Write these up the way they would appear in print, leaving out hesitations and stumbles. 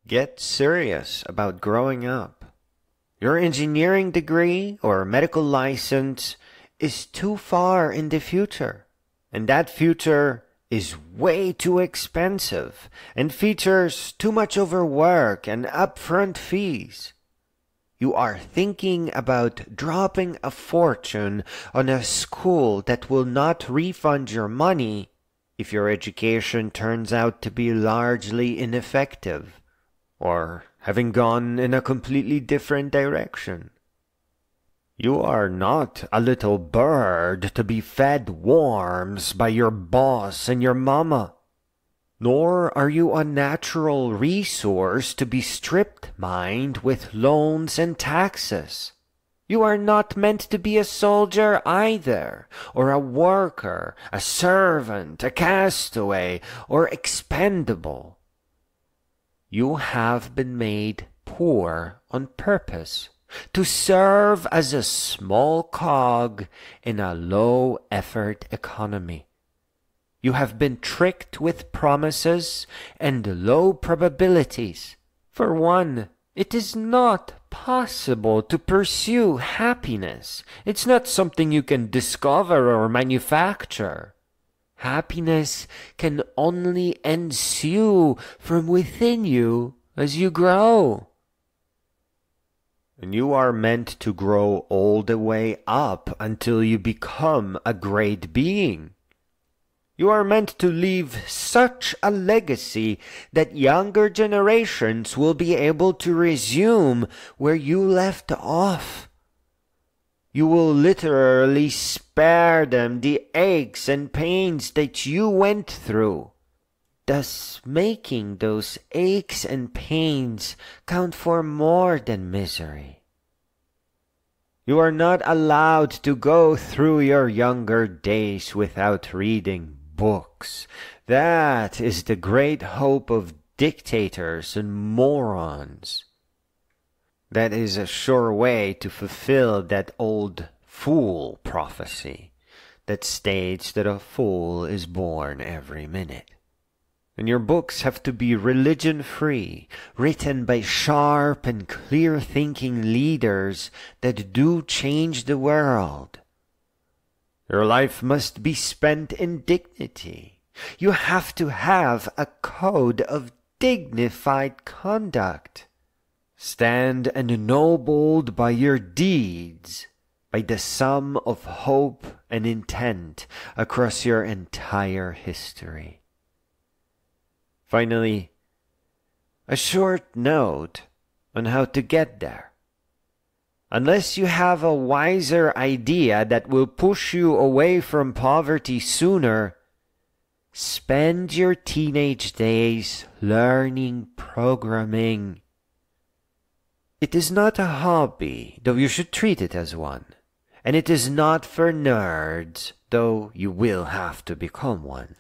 Get serious about growing up. Your engineering degree or medical license is too far in the future, and that future is way too expensive and features too much overwork and upfront fees. You are thinking about dropping a fortune on a school that will not refund your money if your education turns out to be largely ineffective, or having gone in a completely different direction. You are not a little bird to be fed worms by your boss and your mama, nor are you a natural resource to be strip-mined with loans and taxes. You are not meant to be a soldier either, or a worker, a servant, a castaway, or expendable. You have been made poor on purpose, to serve as a small cog in a low-effort economy. You have been tricked with promises and low probabilities. For one, it is not possible to pursue happiness. It's not something you can discover or manufacture. Happiness can only ensue from within you as you grow. And you are meant to grow all the way up until you become a great being. You are meant to leave such a legacy that younger generations will be able to resume where you left off. You will literally spare them the aches and pains that you went through, thus making those aches and pains count for more than misery. You are not allowed to go through your younger days without reading books. That is the great hope of dictators and morons. That is a sure way to fulfill that old fool prophecy that states that a fool is born every minute. And your books have to be religion-free, written by sharp and clear-thinking leaders that do change the world. Your life must be spent in dignity. You have to have a code of dignified conduct. Stand ennobled by your deeds, by the sum of hope and intent across your entire history. Finally, a short note on how to get there. Unless you have a wiser idea that will push you away from poverty sooner, spend your teenage days learning programming. It is not a hobby, though you should treat it as one. And it is not for nerds, though you will have to become one.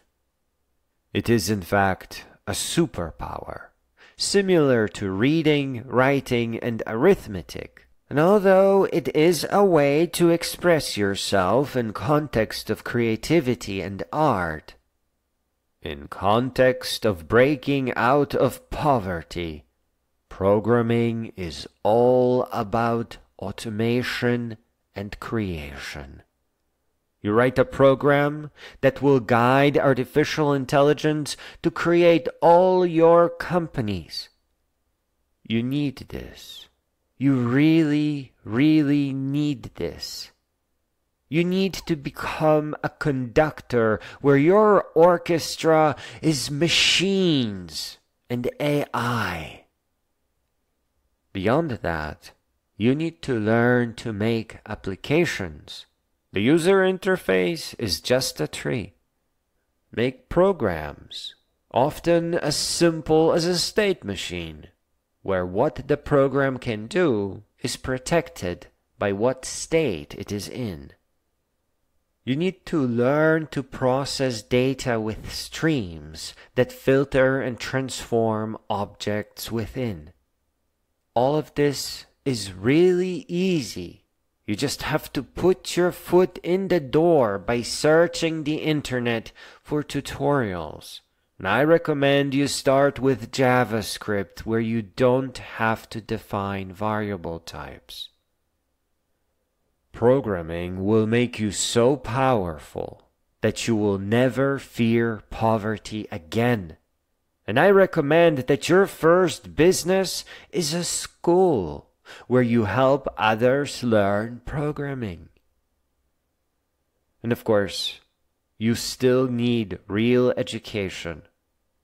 It is in fact a superpower, similar to reading, writing, and arithmetic. And although it is a way to express yourself in context of creativity and art, in context of breaking out of poverty, programming is all about automation and creation. You write a program that will guide artificial intelligence to create all your companies. You need this. You really, really need this. You need to become a conductor where your orchestra is machines and AI. Beyond that, you need to learn to make applications. The user interface is just a tree. Make programs, often as simple as a state machine, where what the program can do is protected by what state it is in. You need to learn to process data with streams that filter and transform objects within. All of this is really easy. You just have to put your foot in the door by searching the internet for tutorials. And I recommend you start with JavaScript, where you don't have to define variable types. Programming will make you so powerful that you will never fear poverty again. And I recommend that your first business is a school where you help others learn programming. And of course, you still need real education.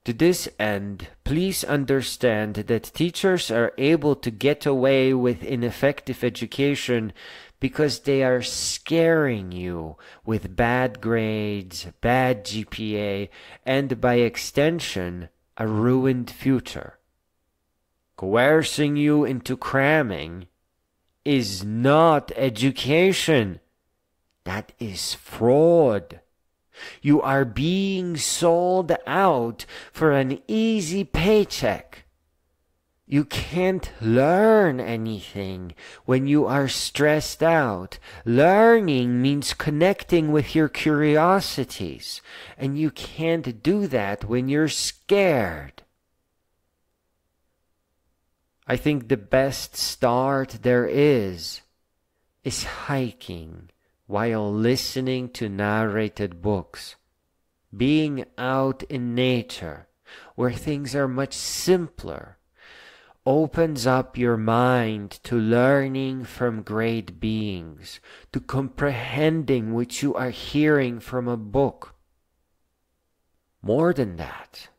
To this end, please understand that teachers are able to get away with ineffective education because they are scaring you with bad grades, bad GPA, and by extension, a ruined future. Coercing you into cramming is not education. That is fraud. You are being sold out for an easy paycheck. You can't learn anything when you are stressed out. Learning means connecting with your curiosities, and you can't do that when you're scared. I think the best start there is hiking while listening to narrated books. Being out in nature, where things are much simpler, opens up your mind to learning from great beings, to comprehending what you are hearing from a book. More than that,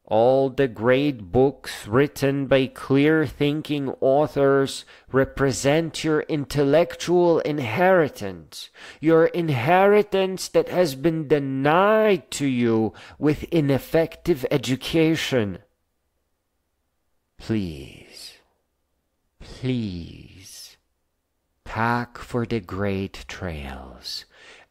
all the great books written by clear-thinking authors represent your intellectual inheritance, your inheritance that has been denied to you with ineffective education. Please, please, pack for the great trails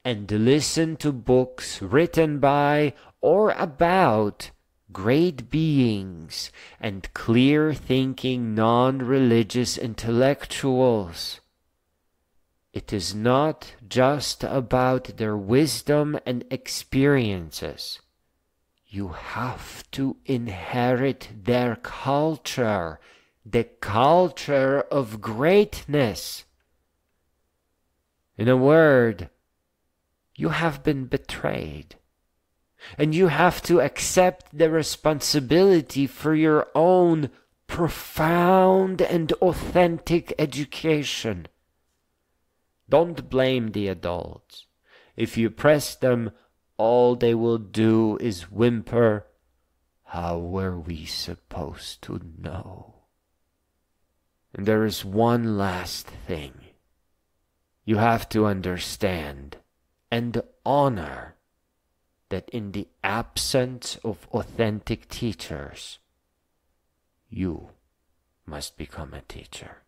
and listen to books written by or about great beings and clear-thinking non-religious intellectuals. It is not just about their wisdom and experiences. You have to inherit their culture, the culture of greatness. In a word, you have been betrayed. And you have to accept the responsibility for your own profound and authentic education. Don't blame the adults. If you press them, all they will do is whimper, "How were we supposed to know?" And there is one last thing. You have to understand and honor that in the absence of authentic teachers, you must become a teacher.